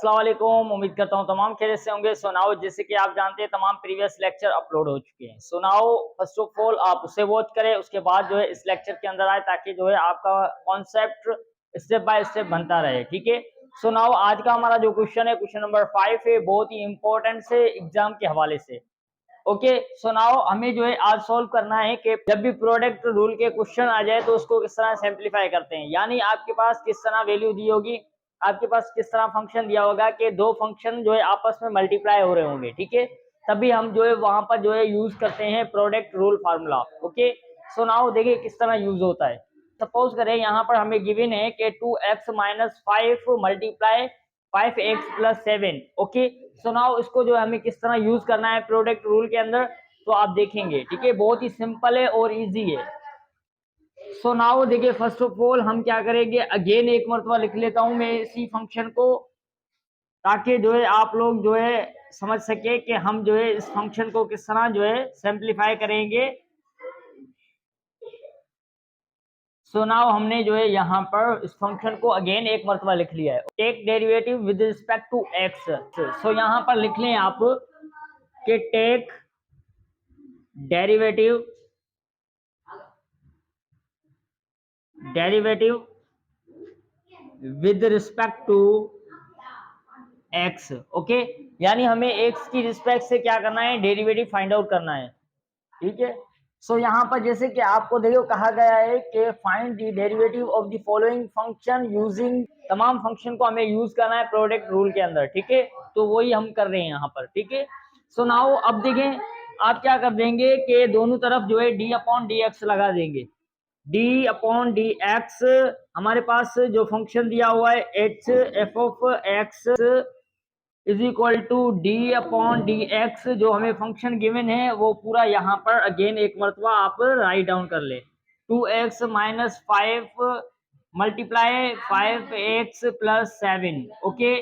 अस्सलाम वालेकुम। उम्मीद करता हूँ तमाम खैरियत से होंगे। सो नाउ जैसे कि आप जानते हैं तमाम प्रीवियस लेक्चर अपलोड हो चुके हैं। So now first of all आप उसे वॉच करें, उसके बाद जो है इस लेक्चर के अंदर आए ताकि जो है आपका कॉन्सेप्ट स्टेप बाय स्टेप बनता रहे। ठीक है। सो नाउ आज का हमारा जो क्वेश्चन है क्वेश्चन नंबर 5 है, बहुत ही इंपॉर्टेंट से एग्जाम के हवाले से। ओके। सो नाउ हमें जो है आज सॉल्व करना है कि जब भी प्रोडक्ट रूल के क्वेश्चन आ जाए तो उसको किस तरह सिंप्लीफाई करते हैं, यानी आपके पास किस तरह वैल्यू दी होगी, आपके पास किस तरह फंक्शन दिया होगा कि दो फंक्शन जो है आपस में मल्टीप्लाई हो रहे होंगे। ठीक है। तभी हम जो है वहां पर जो है यूज करते हैं product rule formula. Okay. So now देखिए किस तरह यूज होता है। सपोज करें यहाँ पर हमें गिवन है कि 2x minus 5 multiply 5x plus 7। Okay. So now इसको जो है हमें किस तरह यूज करना है प्रोडक्ट रूल के अंदर तो आप देखेंगे। ठीक है। बहुत ही सिंपल है और इजी है। सो नाउ देखिए फर्स्ट ऑफ ऑल हम क्या करेंगे, अगेन एक मरतबा लिख लेता हूं मैं इसी फंक्शन को ताकि जो है आप लोग जो है समझ सके कि हम जो है इस फंक्शन को किस तरह जो है सिंप्लीफाई करेंगे। सो नाउ हमने जो है यहाँ पर इस फंक्शन को अगेन एक मरतबा लिख लिया है। Take derivative with respect to x. So यहाँ पर लिख लें आप कि take derivative with respect to x. Okay. यानी हमें एक्स की रिस्पेक्ट से क्या करना है, डेरिवेटिव फाइंड आउट करना है। ठीक है। सो यहाँ पर जैसे कि आपको देखो कहा गया है कि find the derivative of the following function using, तमाम फंक्शन को हमें यूज करना है प्रोडक्ट रूल के अंदर। ठीक है। तो वही हम कर रहे हैं यहाँ पर। ठीक है। सो नाउ अब देखें आप क्या कर देंगे कि दोनों तरफ जो है डी अपॉन डी एक्स लगा देंगे। डी अपॉन डी एक्स हमारे पास जो फंक्शन दिया हुआ है h f of x is equal to d upon d x, जो हमें फंक्शन गिवन है वो पूरा यहाँ पर अगेन एक मरतबा आप राइट डाउन कर ले। 2x minus 5 multiply 5x plus 7। Okay.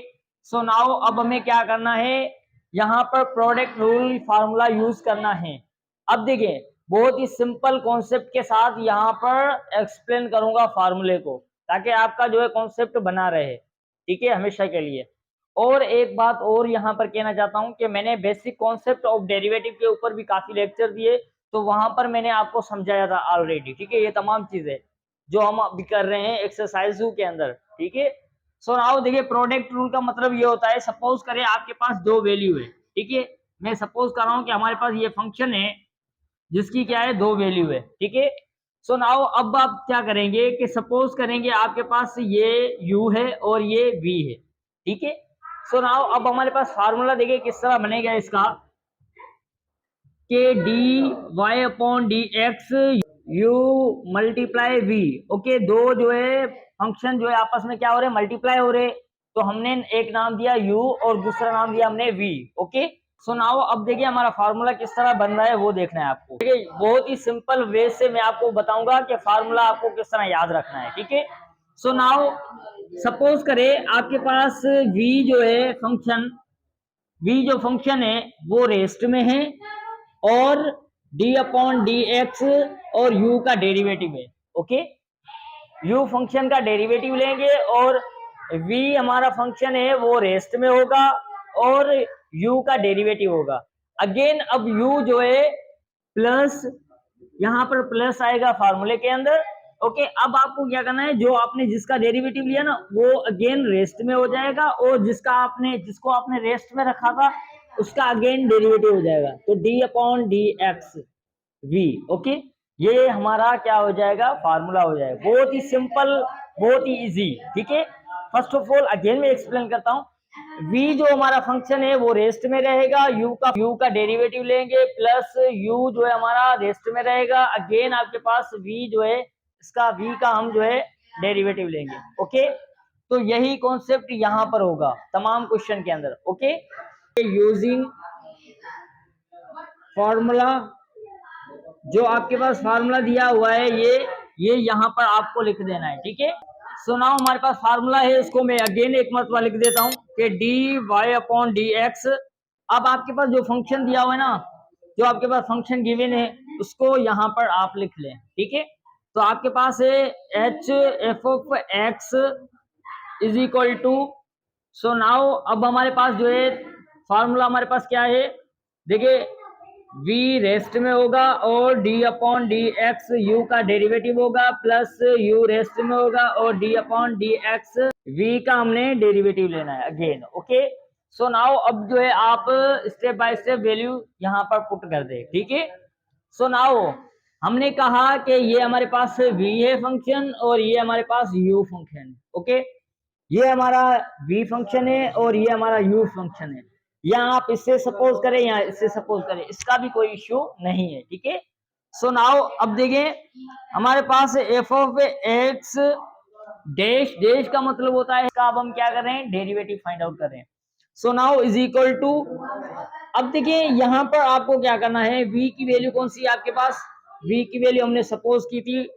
सो नाउ अब हमें क्या करना है, यहाँ पर प्रोडक्ट रूल फार्मूला यूज करना है। अब देखिए बहुत ही सिंपल कॉन्सेप्ट के साथ यहाँ पर एक्सप्लेन करूंगा फार्मूले को ताकि आपका जो है कॉन्सेप्ट बना रहे। ठीक है, हमेशा के लिए। और एक बात और यहाँ पर कहना चाहता हूँ कि मैंने बेसिक कॉन्सेप्ट ऑफ डेरिवेटिव के ऊपर भी काफी लेक्चर दिए, तो वहां पर मैंने आपको समझाया था ऑलरेडी। ठीक है। ये तमाम चीजें जो हम अभी कर रहे हैं एक्सरसाइज के अंदर। ठीक है। सो नाउ देखिए प्रोडक्ट रूल का मतलब ये होता है, सपोज करें आपके पास दो वैल्यू है। ठीक है। मैं सपोज कर रहा हूँ कि हमारे पास ये फंक्शन है जिसकी क्या है, दो वैल्यू है। ठीक है। सो नाउ अब आप क्या करेंगे कि सपोज करेंगे आपके पास ये u है और ये v है। ठीक है। सो नाउ अब हमारे पास फार्मूला देखिए किस तरह बनेगा इसका कि d y upon d x u multiply v. Okay. दो जो है फंक्शन जो है आपस में क्या हो रहे हैं, मल्टीप्लाई हो रहे। तो हमने एक नाम दिया u और दूसरा नाम दिया हमने v। ओके। सो नाउ अब देखिए हमारा फार्मूला किस तरह बन रहा है वो देखना है आपको। देखिए बहुत ही सिंपल वे से मैं आपको बताऊंगा कि फार्मूला आपको किस तरह याद रखना है। ठीक है। सो नाउ सपोज करें आपके पास v जो है फंक्शन, v जो फंक्शन है वो रेस्ट में है और d अपॉन डी एक्स और u का डेरिवेटिव है। ओके। u फंक्शन का डेरिवेटिव लेंगे और v हमारा फंक्शन है वो रेस्ट में होगा और u का डेरिवेटिव होगा। अगेन अब u जो है प्लस, यहाँ पर प्लस आएगा फार्मूले के अंदर। ओके। अब आपको क्या करना है, जो आपने जिसका डेरिवेटिव लिया ना वो अगेन रेस्ट में हो जाएगा और जिसको आपने रेस्ट में रखा था उसका अगेन डेरिवेटिव हो जाएगा। तो d upon d x v. Okay. ये हमारा क्या हो जाएगा, फार्मूला हो जाएगा। बहुत ही सिंपल, बहुत ही इजी। ठीक है। फर्स्ट ऑफ ऑल अगेन मैं एक्सप्लेन करता हूँ। v जो हमारा फंक्शन है वो रेस्ट में रहेगा, u का डेरिवेटिव लेंगे प्लस u जो है हमारा रेस्ट में रहेगा। अगेन आपके पास v जो है इसका v का हम जो है डेरिवेटिव लेंगे। ओके। तो यही कॉन्सेप्ट यहाँ पर होगा तमाम क्वेश्चन के अंदर। ओके। यूजिंग फॉर्मूला, जो आपके पास फार्मूला दिया हुआ है ये यहाँ पर आपको लिख देना है। ठीक है। सो नाउ हमारे पास फार्मूला है, इसको मैं अगेन एक मरतबा लिख देता हूँ कि d y upon d x. अब आपके पास जो फंक्शन दिया हुआ है ना, जो आपके पास फंक्शन गिवन है उसको यहाँ पर आप लिख लें। ठीक है। तो आपके पास है h f of x is equal to so now अब हमारे पास जो है फॉर्मूला हमारे पास क्या है, देखिए v रेस्ट में होगा और d upon d x you का डेरिवेटिव होगा प्लस u रेस्ट में होगा और d upon d x v का हमने डेरिवेटिव लेना है अगेन। ओके, सो नाउ अब जो है आप स्टेप बाय स्टेप वैल्यू यहाँ पर पुट कर दे, ठीक है। सो नाउ हमने कहा कि ये हमारे पास v है फंक्शन और ये हमारे पास u फंक्शन है। ओके, ये हमारा v फंक्शन है और ये हमारा u फंक्शन है। या आप इससे सपोज करें या इससे सपोज करें, इसका भी कोई इश्यू नहीं है, ठीक है। सो नाउ अब देखें हमारे पास f of x dash dash का मतलब होता है इसका, अब हम क्या कर रहे हैं, डेरिवेटिव फाइंड आउट कर रहे हैं। So now is equal to, अब देखिए यहां पर आपको क्या करना है, v की वैल्यू कौन सी है आपके पास, v की वैल्यू हमने सपोज की थी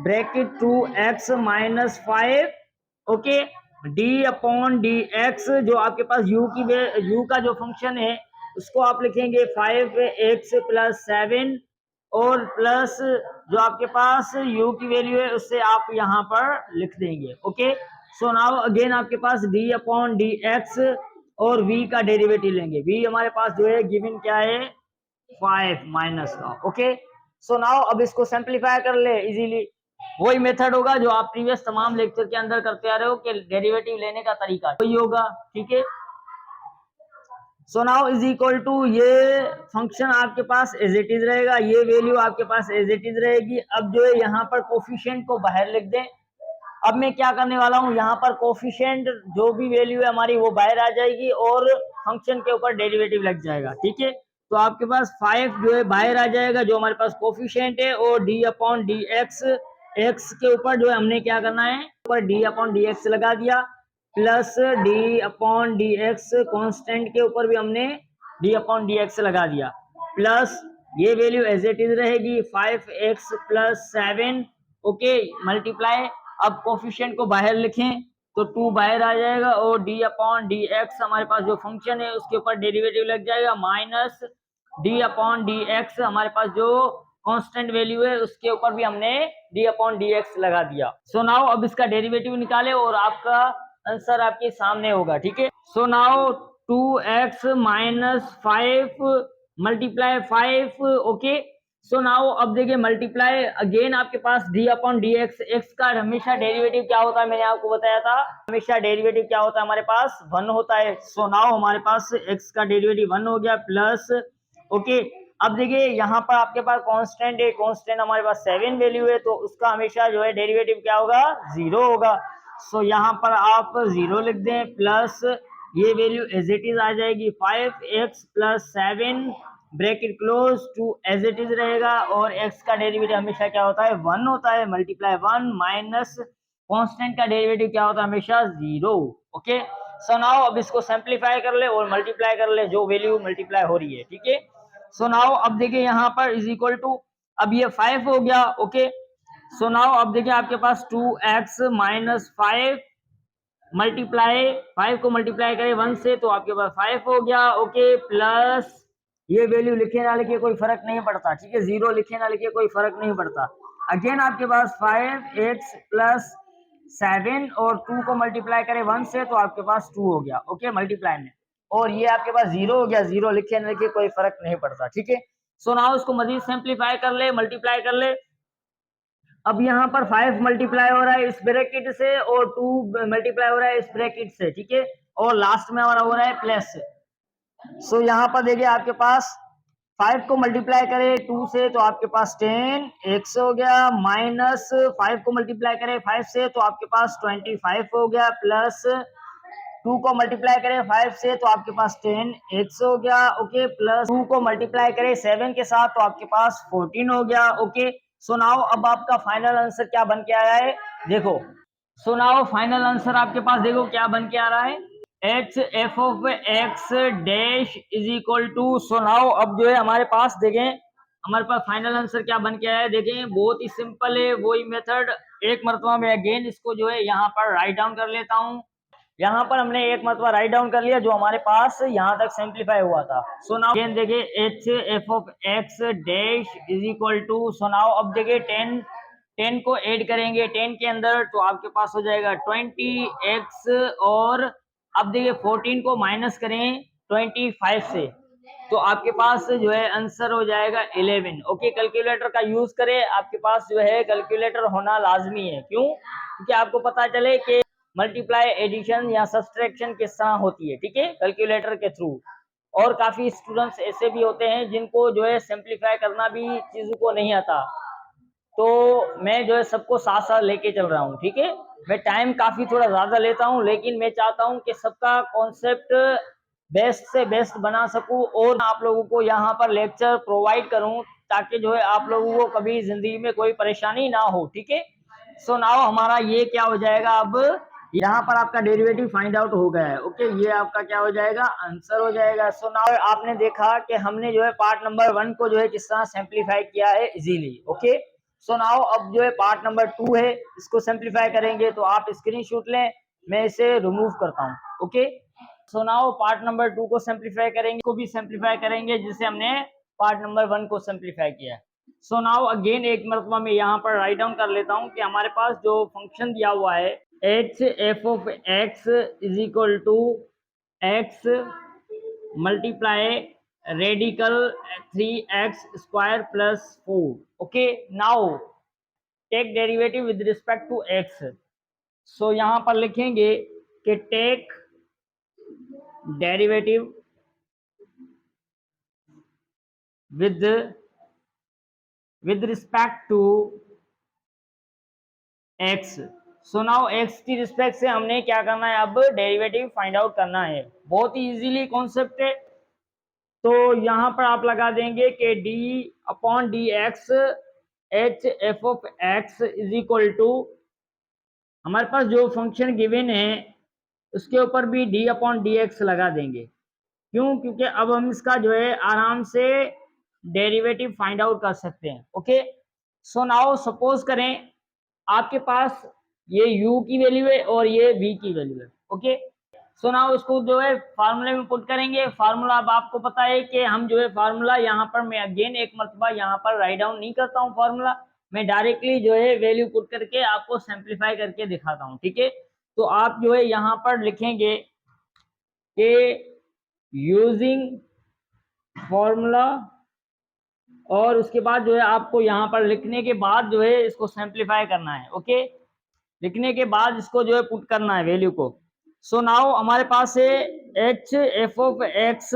bracket 2x minus 5, okay, d upon d x, जो आपके पास u का जो फंक्शन है उसको आप लिखेंगे 5x प्लस 7 और प्लस जो आपके पास u की वैल्यू है उससे आप यहाँ पर लिख देंगे। ओके, सो नाउ अगेन आपके पास d अपॉन डी एक्स और v का डेरिवेटिव लेंगे। v हमारे पास जो है गिवन क्या है 5 माइनस का। ओके, सो नाउ अब इसको सिंपलीफाई कर ले इजीली, वही मेथड होगा जो आप प्रीवियस तमाम लेक्चर के अंदर करते आ रहे हो कि डेरिवेटिव लेने का तरीका वही होगा, ठीक है। So now is equal to, ये फंक्शन आपके पास एज इट इज रहेगा, ये वैल्यू आपके पास एज इट इज रहेगी। अब जो है यहाँ पर कोफिशिएंट को बाहर लिख दें। अब मैं क्या करने वाला हूँ, यहाँ पर कोफिशिएंट जो भी वैल्यू है हमारी वो बाहर आ जाएगी और फंक्शन के ऊपर डेरिवेटिव लग जाएगा, ठीक है। तो आपके पास 5 जो है बाहर आ जाएगा जो हमारे पास कोफिशिएंट है, और d upon d x, x के ऊपर जो है हमने क्या करना है, ऊपर d अपॉन डी एक्स लगा दिया, plus d upon d x constant के ऊपर भी हमने d अपॉन डी एक्स लगा दिया, प्लस ये वैल्यू एज इट इज रहेगी 5x प्लस 7, ओके, मल्टीप्लाई, अब कोफिशिएंट को बाहर लिखें तो 2 बाहर आ जाएगा और d अपॉन डी एक्स हमारे पास जो फंक्शन है उसके ऊपर डेरिवेटिव लग जाएगा, minus d upon d x हमारे पास जो कांस्टेंट वैल्यू है उसके ऊपर भी हमने d अपॉन डी एक्स लगा दिया। सो नाउ अब इसका डेरिवेटिव निकाले और आपका आंसर आपके सामने होगा, ठीक है। So now 2x minus 5 multiply 5, okay. सो नाउ अब देखिए मल्टीप्लाई अगेन आपके पास d upon d x, x का हमेशा डेरिवेटिव क्या होता है, मैंने आपको बताया था, हमेशा डेरिवेटिव क्या होता है हमारे पास 1 होता है। सो नाउ हमारे पास x का डेरिवेटिव 1 हो गया, प्लस, ओके। अब देखिए यहाँ पर आपके पास कांस्टेंट है, कांस्टेंट हमारे पास 7 वैल्यू है तो उसका हमेशा जो है डेरिवेटिव क्या होगा, 0 होगा। सो यहाँ पर आप 0 लिख दें, प्लस ये वैल्यू एज इट इज आ जाएगी 5x plus 7 bracket close to as it is रहेगा, और x का डेरिवेटिव हमेशा क्या होता है 1 होता है, मल्टीप्लाई 1 माइनस कांस्टेंट का डेरिवेटिव क्या होता है हमेशा 0। ओके, सो नाउ अब इसको सिंपलीफाई कर ले और मल्टीप्लाई कर ले जो वैल्यू मल्टीप्लाई हो रही है, ठीक है। सो नाउ अब देखिए यहाँ पर इज इक्वल टू, अब ये 5 हो गया, ओके। सो नाउ अब देखिए आपके पास 2x माइनस 5 मल्टीप्लाई 5 को मल्टीप्लाई करें 1 से तो आपके पास 5 हो गया, ओके, प्लस ये वैल्यू लिखे ना लिखे कोई फर्क नहीं पड़ता, ठीक है, 0 लिखे ना लिखे कोई फर्क नहीं पड़ता। अगेन आपके पास 5x प्लस 7 और 2 को मल्टीप्लाई करें 1 से तो आपके पास 2 हो गया, ओके, मल्टीप्लाई में, और ये आपके पास 0 हो गया, 0 लिखे ना लिखे कोई फर्क नहीं पड़ता, ठीक है। सो नाउ इसको मजीद सिंपलीफाई कर ले, मल्टीप्लाई कर ले। अब यहाँ पर 5 मल्टीप्लाई हो रहा है इस ब्रैकेट से और 2 मल्टीप्लाई हो रहा है इस ब्रैकेट से, ठीक है, और लास्ट में हमारा हो रहा है प्लस। सो यहाँ पर देखिए आपके पास 5 को मल्टीप्लाई करें 2 से तो आपके पास 10x हो गया, माइनस 5 को मल्टीप्लाई करें 5 से तो आपके पास 25 हो गया, प्लस 2 को मल्टीप्लाई करें 5 से तो आपके पास 10x हो गया, ओके, प्लस 2 को मल्टीप्लाई करें 7 के साथ तो आपके पास 14 हो गया, ओके। सो नाउ अब आपका फाइनल आंसर क्या बन के आया है, देखो। सो नाउ फाइनल आंसर आपके पास देखो क्या बन के आ रहा है, h f of x dash is equal to, so now अब जो है हमारे पास देखें हमारे पास फाइनल आंसर क्या बन के आया है, देखें बहुत ही सिंपल है, वही मेथड एक मरतबा में अगेन इसको जो है यहाँ पर राइट डाउन कर लेता हूँ। यहाँ पर हमने एक मरतबा राइट डाउन कर लिया जो हमारे पास यहाँ तक सिंप्लीफाई हुआ था। सो नाउ अगेन देखिए h f of x dash is equal to, so now अब देखिए 10 को ऐड करेंगे 10 के अंदर तो आपके पास हो जाएगा 20x और अब देखिए 14 को माइनस करें 25 से तो आपके पास जो है आंसर हो जाएगा 11। ओके, कैलकुलेटर का यूज करें, आपके पास जो है कैलकुलेटर होना लाजमी है। क्यों? क्योंकि आपको पता चले कि मल्टीप्लाई, एडिशन या सब्सट्रैक्शन किस तरह होती है, ठीक है, कैलकुलेटर के थ्रू। और काफी स्टूडेंट्स ऐसे भी होते हैं जिनको जो है सिंप्लीफाई करना भी चीजों को नहीं आता, तो मैं जो है सबको साथ साथ लेके चल रहा हूँ, ठीक है। मैं टाइम काफी थोड़ा ज्यादा लेता हूँ, लेकिन मैं चाहता हूँ कि सबका कॉन्सेप्ट बेस्ट से बेस्ट बना सकूं और आप लोगों को यहाँ पर लेक्चर प्रोवाइड करूं, ताकि जो है आप लोगों को कभी जिंदगी में कोई परेशानी ना हो, ठीक है। सो नाउ हमारा ये क्या हो जाएगा, अब यहाँ पर आपका डेरिवेटिव फाइंड आउट हो गया है। ओके, ये आपका क्या हो जाएगा, आंसर हो जाएगा। सो नाउ आपने देखा कि हमने जो है पार्ट नंबर 1 को जो है किस तरह सिंप्लीफाई किया है इजीली। ओके, सो नाउ अब जो है पार्ट नंबर 2 है, इसको सिंप्लीफाई करेंगे। तो आप स्क्रीनशॉट लें, मैं इसे रिमूव करता हूँ। Okay, so now part number 2 को सिंप्लीफाई करेंगे, को भी सिंप्लीफाई करेंगे जिसे हमने पार्ट नंबर 1 को सिंप्लीफाई किया है। सो नाउ अगेन एक मरतबा मैं यहाँ पर राइट डाउन कर लेता हूँ कि हमारे पास जो फंक्शन दिया हुआ है h f of x is equal to x multiply radical 3x square plus 4। Okay, now take derivative with respect to x. So यहाँ पर लिखेंगे कि take derivative with respect to x। So now x की respect से हमने क्या करना है, अब डेरिवेटिव फाइंड आउट करना है। बहुत ही इजीली कॉन्सेप्ट है। तो यहां पर आप लगा देंगे कि d upon d x h f of x is equal to, हमारे पास जो फंक्शन गिवन है उसके ऊपर भी d अपॉन डी एक्स लगा देंगे। क्यों? क्योंकि अब हम इसका जो है आराम से डेरिवेटिव फाइंड आउट कर सकते हैं। ओके, सो नाउ सपोज करें आपके पास ये u की वैल्यू है और ये v की वैल्यू है। ओके, सो नाउ उसको जो है फार्मूले में पुट करेंगे। फार्मूला अब आपको पता है कि हम जो है फार्मूला यहाँ पर, मैं अगेन एक मरतबा यहाँ पर राइट डाउन नहीं करता हूँ फार्मूला, मैं डायरेक्टली जो है वैल्यू पुट करके आपको सिंप्लीफाई करके दिखाता हूँ, ठीक है। तो आप जो है यहाँ पर लिखेंगे कि यूजिंग फॉर्मूला, और उसके बाद जो है आपको यहाँ पर लिखने के बाद जो है इसको सिंप्लीफाई करना है। ओके, लिखने के बाद इसको जो है पुट करना है वैल्यू को। सो नाउ हमारे पास है h f of x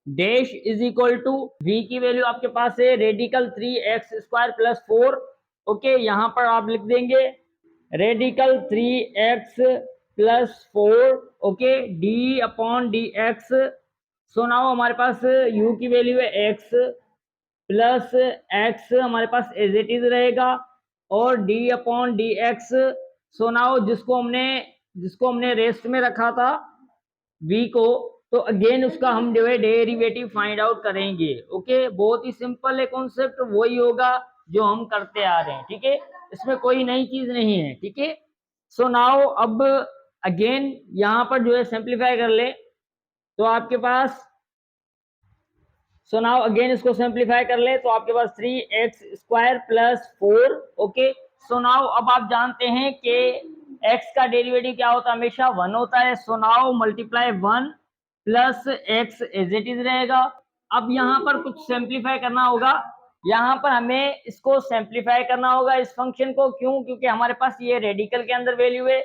dash is equal to, v की वैल्यू आपके पास है radical 3x square plus 4। Okay, यहाँ पर आप लिख देंगे radical 3x plus 4। Okay, D upon d x. सो नाउ हमारे पास u की वैल्यू है x प्लस एक्स हमारे पास एज इट इज रहेगा, और d upon d x. So now जिसको हमने रेस्ट में रखा था v को, तो अगेन उसका हम जो है डेरिवेटिव फाइंड आउट करेंगे। ओके, बहुत ही सिंपल है कॉन्सेप्ट, वही होगा जो हम करते आ रहे हैं, ठीक है, इसमें कोई नई चीज नहीं है, ठीक है। सो नाउ अब अगेन यहाँ पर जो है सिंप्लीफाई कर ले तो आपके पास, सो नाउ अगेन इसको सिंप्लीफाई कर ले तो आपके पास 3x स्क्वायर प्लस 4। ओके, सो नाउ अब आप जानते हैं कि x का डेरिवेटिव क्या होता है, हमेशा 1 होता है। So now multiply 1 plus x as it is रहेगा। अब यहाँ पर कुछ सिंप्लीफाई करना होगा, यहाँ पर हमें इसको सिंप्लीफाई करना होगा इस फंक्शन को। क्यों? क्योंकि हमारे पास ये रेडिकल के अंदर वैल्यू है,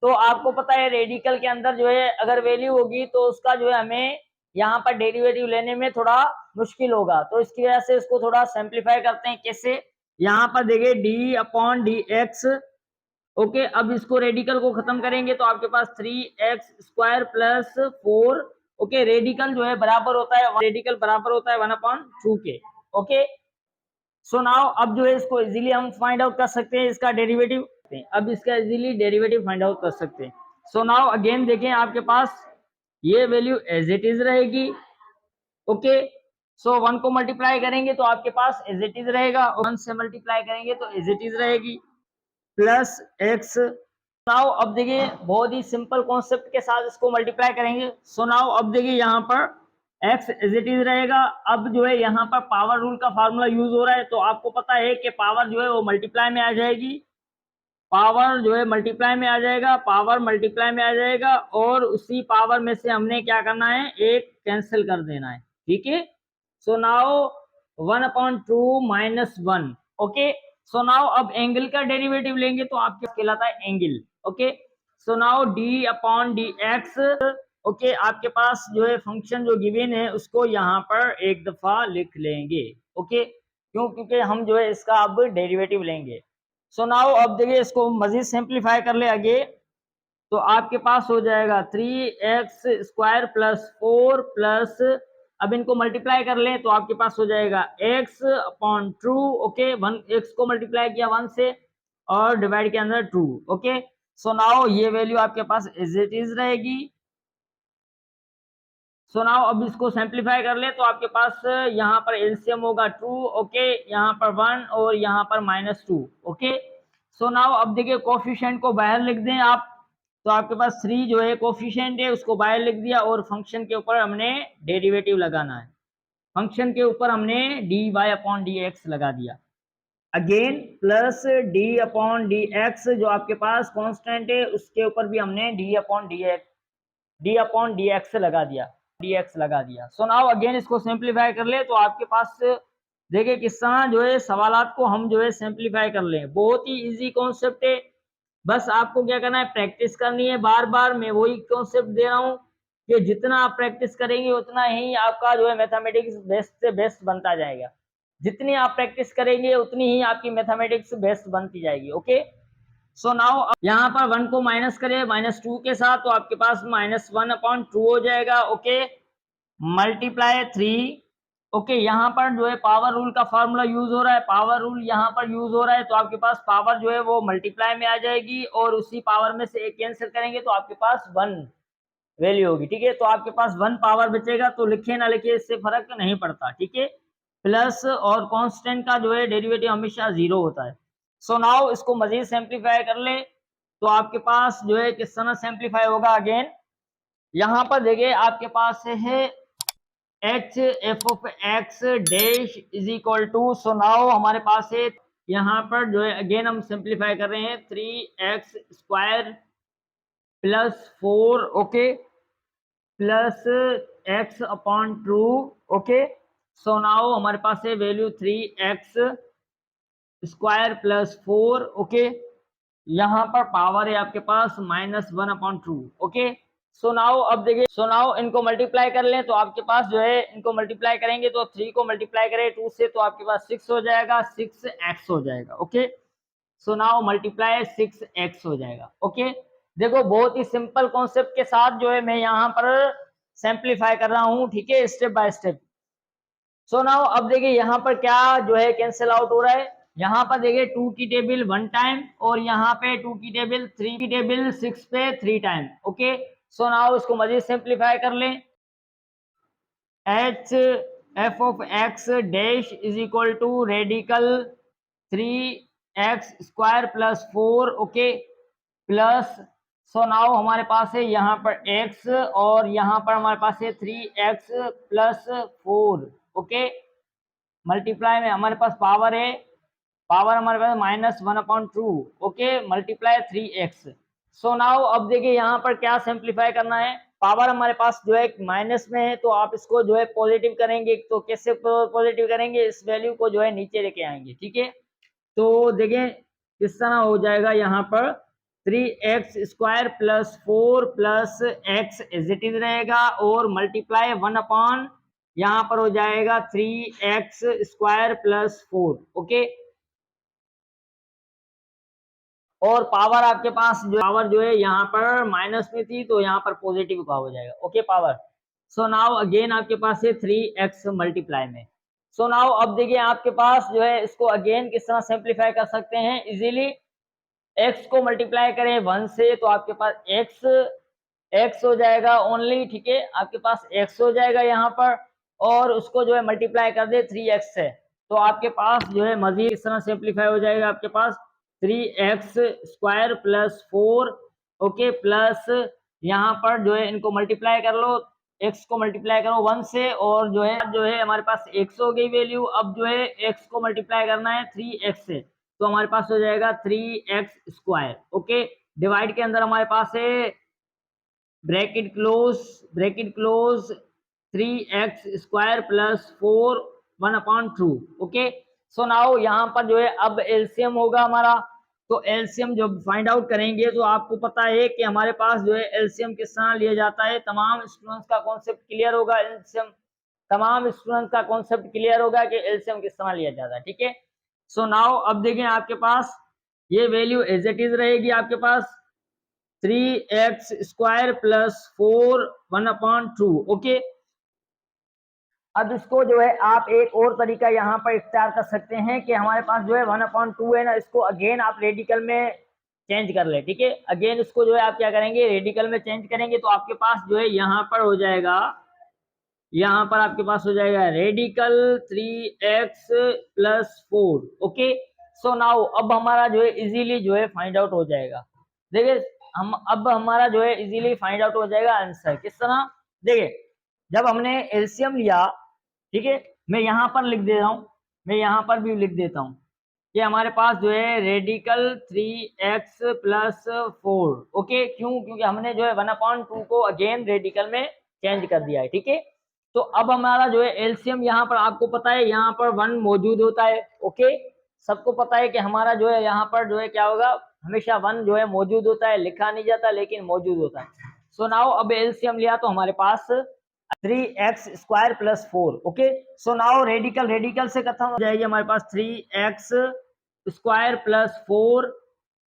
तो आपको पता है रेडिकल के अंदर जो है अगर वैल्यू होगी तो उसका जो है हमें यहाँ पर डेरिवेटिव लेने में थोड़ा मुश्किल होगा, तो इसकी वजह से इसको थोड़ा सिंप्लीफाई करते हैं। कैसे? यहाँ पर देखिए D upon d x. Okay, अब इसको रेडिकल को खत्म करेंगे तो आपके पास 3x square plus 4। Okay, radical जो है बराबर होता है, रेडिकल बराबर होता है 1/2 के। ओके, सो नाउ अब जो है इसको इजीली हम फाइंड आउट कर सकते हैं इसका डेरिवेटिव। अब इसका इजीली डेरिवेटिव फाइंड आउट कर सकते हैं। सो नाउ अगेन देखें आपके पास ये वैल्यू एज इट इज रहेगी। ओके, सो 1 को मल्टीप्लाई करेंगे तो आपके पास एज इट इज रहेगा, 1 से मल्टीप्लाई करेंगे तो एज इट इज रहेगी प्लस एक्स। नाउ अब देखिए बहुत ही सिंपल कॉन्सेप्ट के साथ इसको मल्टीप्लाई करेंगे। सो नाउ अब देखिए यहाँ पर x एज इट इज रहेगा। अब जो है यहाँ पर पावर रूल का फार्मूला यूज हो रहा है, तो आपको पता है कि पावर जो है वो मल्टीप्लाई में आ जाएगी। पावर जो है मल्टीप्लाई में आ जाएगा, पावर मल्टीप्लाई में आ जाएगा, और उसी पावर में से हमने क्या करना है, एक कैंसिल कर देना है, ठीक है। So now 1/2 -1, okay. सो नाउ अब एंगल का डेरिवेटिव लेंगे तो आपके कहलाता है angle, okay. So now d/dx, okay, आपके पास जो है फंक्शन जो गिवन है उसको यहाँ पर एक दफा लिख लेंगे, ओके, क्यों, क्योंकि हम जो है इसका अब डेरिवेटिव लेंगे। सो नाउ अब देखिए इसको मजीद सिंप्लीफाई कर ले आगे, तो आपके पास हो जाएगा 3x² प्लस 4 प्लस, अब इनको मल्टीप्लाई कर लें तो आपके पास हो जाएगा x/2, ओके, 1 x को मल्टीप्लाई किया 1 से और डिवाइड के अंदर 2, ओके। सो नाउ ये वैल्यू आपके पास एज इट इज रहेगी। सो नाउ अब इसको सिंप्लीफाई कर ले तो आपके पास यहाँ पर एलसीएम होगा 2, ओके, यहाँ पर 1 और यहाँ पर -2, ओके। सो नाउ अब देखिए कोफिशिएंट को बाहर लिख दें आप, तो आपके पास 3 जो है कोफिशिएंट है उसको बाहर लिख दिया, और फंक्शन के ऊपर हमने डेरिवेटिव लगाना है, फंक्शन के ऊपर हमने dy/dx लगा दिया, अगेन प्लस d/dx जो आपके पास कांस्टेंट है उसके ऊपर भी हमने d/dx लगा दिया, dx लगा दिया। सो नाउ अगेन इसको सिंप्लीफाई कर ले तो आपके पास देखिए किस तरह जो है सवालात को हम जो है सिंप्लीफाई कर लें, बहुत ही इजी कॉन्सेप्ट है, बस आपको क्या करना है, प्रैक्टिस करनी है, बार बार मैं वही कॉन्सेप्ट दे रहा हूँ कि जितना आप प्रैक्टिस करेंगे उतना ही आपका जो है मैथमेटिक्स बेस्ट से बेस्ट बनता जाएगा, जितनी आप प्रैक्टिस करेंगे उतनी ही आपकी मैथमेटिक्स बेस्ट बनती जाएगी, ओके। सो नाउ यहाँ पर 1 को माइनस करें -2 के साथ तो आपके पास -1/2 हो जाएगा, ओके, मल्टीप्लाई 3, ओके। यहाँ पर जो है पावर रूल का फॉर्मूला यूज हो रहा है, पावर रूल यहाँ पर यूज हो रहा है, तो आपके पास पावर जो है वो मल्टीप्लाई में आ जाएगी, और उसी पावर में से एक कैंसिल करेंगे तो आपके पास 1 वैल्यू होगी, ठीक है। तो आपके पास 1 पावर बचेगा, तो लिखे ना लिखे इससे फर्क नहीं पड़ता, ठीक है। प्लस और कांस्टेंट का जो है डेरिवेटिव हमेशा 0 होता है। सो नाउ इसको मजीद सिंप्लीफाई कर ले तो आपके पास जो है किस तरह सिंप्लीफाई होगा, अगेन यहाँ पर देखिए आपके पास है h(f(x) dash is equal to, so now हमारे पास है यहाँ पर जो है अगेन हम सिंप्लीफाई कर रहे हैं 3x² plus 4, okay, plus x/2, okay. सो नाउ हमारे पास है वैल्यू 3x² प्लस 4, ओके, यहाँ पर पावर है आपके पास -1/2, ओके। सो नाउ अब देखिए, सो नाउ इनको मल्टीप्लाई कर लें तो आपके पास जो है इनको मल्टीप्लाई करेंगे तो 3 को मल्टीप्लाई करें 2 से तो आपके पास 6 हो जाएगा, 6x हो जाएगा, ओके। सो नाउ मल्टीप्लाई 6x हो जाएगा, ओके। देखो बहुत ही सिंपल कॉन्सेप्ट के साथ जो है मैं यहाँ पर सिंप्लीफाई कर रहा हूँ, ठीक है, step by step. So now अब देखिए यहाँ पर क्या जो है कैंसिल आउट हो रहा है, यहाँ पर देखिए 2 की टेबल 1 टाइम और यहाँ पे 2 की टेबल 3 की टेबल 6 पे 3 टाइम, ओके। सो नाउ इसको मजीद सिंप्लीफाई कर लें, h(f(x) dash is equal to radical 3x² plus 4, okay, plus, so now हमारे पास है यहाँ पर x और यहाँ पर हमारे पास है 3x प्लस 4, ओके, मल्टीप्लाई में हमारे पास पावर है, पावर हमारे पास -1/2, ओके, मल्टीप्लाई 3x। सो नाउ अब देखिए यहाँ पर क्या सिंप्लीफाई करना है, पावर हमारे पास जो है माइनस में है तो आप इसको जो है पॉजिटिव करेंगे, तो कैसे पॉजिटिव करेंगे, इस वैल्यू को जो है नीचे लेके आएंगे, ठीक है। तो देखिए किस तरह हो जाएगा, यहाँ पर 3x² plus 4 plus x as it is रहेगा, और मल्टीप्लाई 1 यहाँ पर हो जाएगा 3x² प्लस 4, ओके। और पावर आपके पास जो है यहाँ पर माइनस में थी तो यहाँ पर पॉजिटिव का हो जाएगा, ओके, पावर। सो नाउ अगेन आपके पास है 3x मल्टीप्लाई में। सो नाउ अब देखिए आपके पास जो है इसको अगेन किस तरह सिंप्लीफाई कर सकते हैं इजीली, x को मल्टीप्लाई करें 1 से तो आपके पास x हो जाएगा ओनली, ठीक है, आपके पास x हो जाएगा यहाँ पर, और उसको जो है मल्टीप्लाई कर दे 3x से तो आपके पास जो है मजीद इस तरह सिंप्लीफाई हो जाएगा, आपके पास 3x² प्लस 4, ओके, प्लस यहाँ पर जो है इनको मल्टीप्लाई कर लो, x को मल्टीप्लाई करो 1 से और जो है हमारे पास x हो गई वैल्यू, अब जो है x को मल्टीप्लाई करना है 3x से तो हमारे पास हो जाएगा 3x²। ओके, डिवाइड के अंदर हमारे पास है bracket close 3x² plus 4 1/2। Okay, so now यहाँ पर जो है अब एलसीएम होगा हमारा। तो एलसीएम जब फाइंड आउट करेंगे तो आपको पता है कि हमारे पास जो है एलसीएम किस तरह लिया जाता है। तमाम स्टूडेंट्स का कॉन्सेप्ट क्लियर होगा। एलसीएम तमाम स्टूडेंट्स का कॉन्सेप्ट क्लियर होगा कि एलसीएम किस तरह लिया जाता है। ठीक है, सो नाउ अब देखें आपके पास ये वैल्यू एज इट इज रहेगी आपके पास 3x² प्लस 4 1/2। ओके, अब इसको जो है आप एक और तरीका यहाँ पर इख्तियार कर सकते हैं कि हमारे पास जो है 1/2 है ना, इसको अगेन आप रेडिकल में चेंज कर ले। ठीक है, अगेन इसको जो है आप क्या करेंगे, रेडिकल में चेंज करेंगे तो आपके पास जो है यहाँ पर हो जाएगा, यहाँ पर आपके पास हो जाएगा रेडिकल 3x प्लस 4। ओके, सो नाउ अब हमारा जो है इजीली जो है फाइंड आउट हो जाएगा। देखिए हम अब हमारा जो है इजीली फाइंड आउट हो जाएगा आंसर किस तरह। देखिए जब हमने एलसीएम लिया, ठीक है, मैं यहाँ पर लिख दे रहा हूँ, मैं यहाँ पर भी लिख देता हूँ कि हमारे पास जो है रेडिकल 3x प्लस 4। ओके, क्यों, क्योंकि हमने जो है 1/2 को अगेन रेडिकल में चेंज कर दिया है। ठीक है, तो अब हमारा जो है एलसीएम यहाँ पर आपको पता है यहाँ पर 1 मौजूद होता है। ओके, सबको पता है कि हमारा जो है यहाँ पर जो है क्या होगा, हमेशा 1 जो है मौजूद होता है, लिखा नहीं जाता लेकिन मौजूद होता है। सो नाउ अब एलसीएम लिया तो हमारे पास 3x² plus 4। Okay, so now radical से खत्म हो जाएगी हमारे पास 3x² plus 4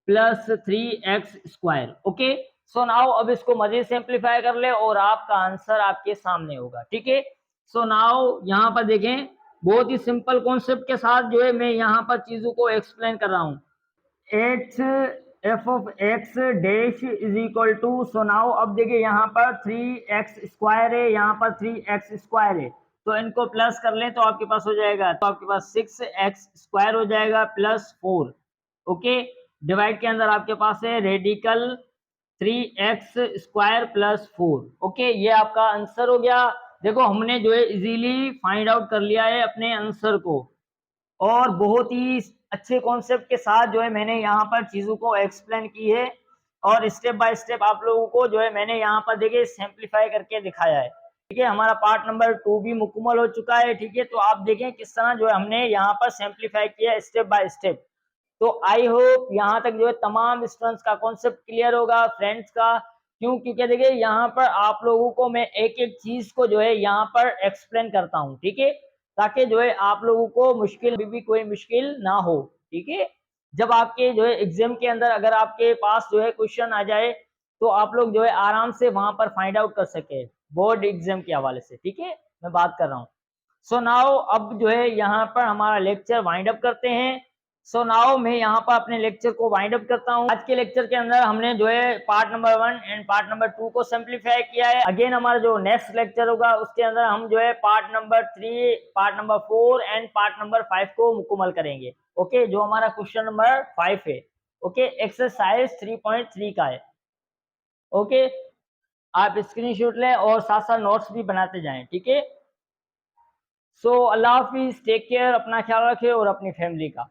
plus 3x²। Okay, सो नाउ अब इसको मजीद सिंप्लीफाई कर ले और आपका आंसर आपके सामने होगा। ठीक है, सो नाउ यहाँ पर देखें बहुत ही सिंपल कॉन्सेप्ट के साथ जो है मैं यहाँ पर चीजों को एक्सप्लेन कर रहा हूँ। f(x) dash is equal to, so now अब देखिए यहाँ पर 3x² है, यहाँ पर 3x² है, तो इनको प्लस कर लें तो आपके पास हो जाएगा, तो आपके पास 6x² हो जाएगा प्लस 4। ओके, डिवाइड के अंदर आपके पास है रेडिकल 3x² प्लस 4। ओके, ये आपका आंसर हो गया। देखो हमने जो है इजीली फाइंड आउट कर लिया है अपने आंसर को, और बहुत ही अच्छे कॉन्सेप्ट के साथ जो है मैंने यहाँ पर चीजों को एक्सप्लेन की है, और स्टेप बाय स्टेप आप लोगों को जो है मैंने यहाँ पर देखिए सिंप्लीफाई करके दिखाया है। ठीक है, हमारा पार्ट नंबर 2 भी मुकम्मल हो चुका है। ठीक है, तो आप देखें किस तरह जो है हमने यहाँ पर सिंप्लीफाई किया स्टेप बाय स्टेप। तो आई होप यहाँ तक जो है तमाम स्टूडेंट्स का कॉन्सेप्ट क्लियर होगा, फ्रेंड्स का। क्यों, क्योंकि देखिए यहाँ पर आप लोगों को मैं एक एक चीज को जो है यहाँ पर एक्सप्लेन करता हूँ। ठीक है, ताकि जो है आप लोगों को मुश्किल भी कोई मुश्किल ना हो। ठीक है, जब आपके जो है एग्जाम के अंदर अगर आपके पास जो है क्वेश्चन आ जाए तो आप लोग जो है आराम से वहां पर फाइंड आउट कर सके बोर्ड एग्जाम के हवाले से। ठीक है, मैं बात कर रहा हूँ। सो नाउ अब जो है यहाँ पर हमारा लेक्चर वाइंड अप करते हैं। सो नाउ मैं यहाँ पर अपने लेक्चर को वाइंड अप करता हूँ। आज के लेक्चर के अंदर हमने जो है part number 1 and part number 2 को सिंप्लीफाई किया है। अगेन हमारा जो नेक्स्ट लेक्चर होगा उसके अंदर हम जो है part number 3, part number 4 and part number 5 को मुकम्मल करेंगे। ओके, जो हमारा क्वेश्चन नंबर 5 है। ओके, एक्सरसाइज 3.3 का है। ओके, आप स्क्रीनशॉट लें और साथ साथ नोट्स भी बनाते जाएं। ठीक है, सो अल्लाह हाफिज, टेक केयर, अपना ख्याल रखें और अपनी फैमिली का।